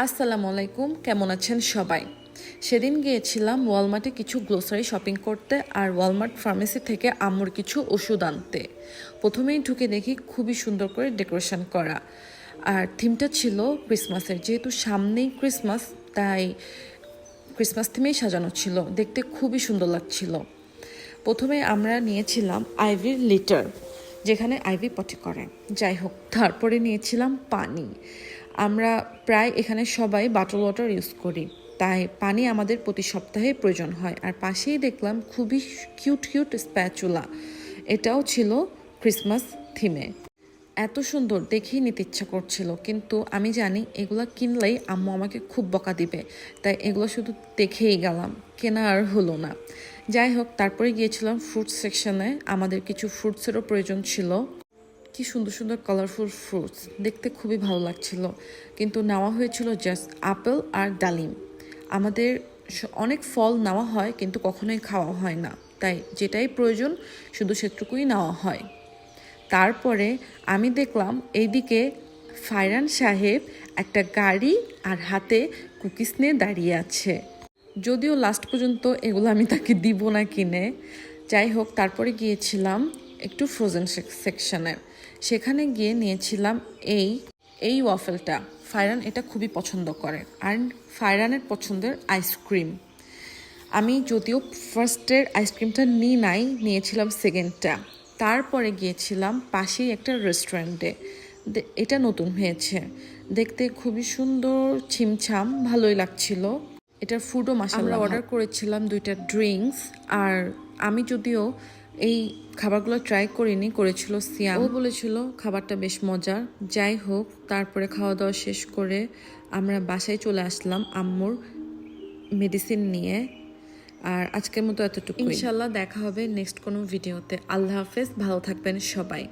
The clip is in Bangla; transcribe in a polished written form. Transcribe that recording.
আসসালামু আলাইকুম, কেমন আছেন সবাই? সেদিন গিয়েছিলাম ওয়ালমার্টে কিছু গ্লোসারি শপিং করতে আর ওয়ালমার্ট ফার্মেসি থেকে আম্মুর কিছু ওষুধ আনতে। প্রথমেই ঢুকে দেখি খুবই সুন্দর করে ডেকোরেশন করা, আর থিমটা ছিল ক্রিসমাসের। যেহেতু সামনেই ক্রিসমাস, তাই ক্রিসমাস থিমেই সাজানো ছিল, দেখতে খুবই সুন্দর লাগছিল। প্রথমে আমরা নিয়েছিলাম আইভির লিটার, যেখানে আইভি পটি করে। যাই হোক, তারপরে নিয়েছিলাম পানি। আমরা প্রায় এখানে সবাই বাটল ওয়াটার ইউজ করি, তাই পানি আমাদের প্রতি সপ্তাহে প্রয়োজন হয়। আর পাশেই দেখলাম খুবই কিউট কিউট স্প্যাচুলা, এটাও ছিল ক্রিসমাস থিমে। এত সুন্দর দেখেই নিতে ইচ্ছা করছিল, কিন্তু আমি জানি এগুলো কিনলেই আম্মু আমাকে খুব বকা দিবে, তাই এগুলো শুধু দেখেই গেলাম, কেনা আর হলো না। যাই হোক, তারপরে গিয়েছিলাম ফ্রুটস সেকশনে। আমাদের কিছু ফ্রুটসেরও প্রয়োজন ছিল। কি সুন্দর সুন্দর কালারফুল ফ্রুটস, দেখতে খুবই ভালো লাগছিল, কিন্তু নেওয়া হয়েছিল জাস্ট আপেল আর ডালিম। আমাদের অনেক ফল নেওয়া হয়, কিন্তু কখনোই খাওয়া হয় না, তাই যেটাই প্রয়োজন শুধু সেটুকুই নেওয়া হয়। তারপরে আমি দেখলাম এইদিকে ফাইরান সাহেব একটা গাড়ি আর হাতে কুকিজ নিয়ে দাঁড়িয়ে আছে। যদিও লাস্ট পর্যন্ত এগুলো আমি তাকে দিব না কিনে। যাই হোক, তারপরে গিয়েছিলাম একটু ফ্রোজেন সেকশনে। সেখানে গিয়ে নিয়েছিলাম এই ওয়াফেলটা। ফাইরান এটা খুবই পছন্দ করে, আর ফাইরানের পছন্দের আইসক্রিম। আমি যদিও ফার্স্টের আইসক্রিমটা নিয়েছিলাম সেকেন্ডটা। তারপরে গিয়েছিলাম পাশেই একটা রেস্টুরেন্টে। এটা নতুন হয়েছে, দেখতে খুবই সুন্দর, ছিমছাম, ভালোই লাগছিল। এটার ফুডও মাশাআল্লাহ। আমরা অর্ডার করেছিলাম 2টা ড্রিঙ্কস, আর আমি যদিও এই খাবারগুলো ট্রাই করিনি, করেছিল সিয়াম। ও বলেছিল খাবারটা বেশ মজার। যাই হোক, তারপরে খাওয়া দাওয়া শেষ করে আমরা বাসায় চলে আসলাম আম্মুর মেডিসিন নিয়ে। আর আজকের মতো এতটুকু। ইনশাল্লাহ দেখা হবে নেক্সট কোনো ভিডিওতে। আল্লাহ হাফেজ, ভালো থাকবেন সবাই।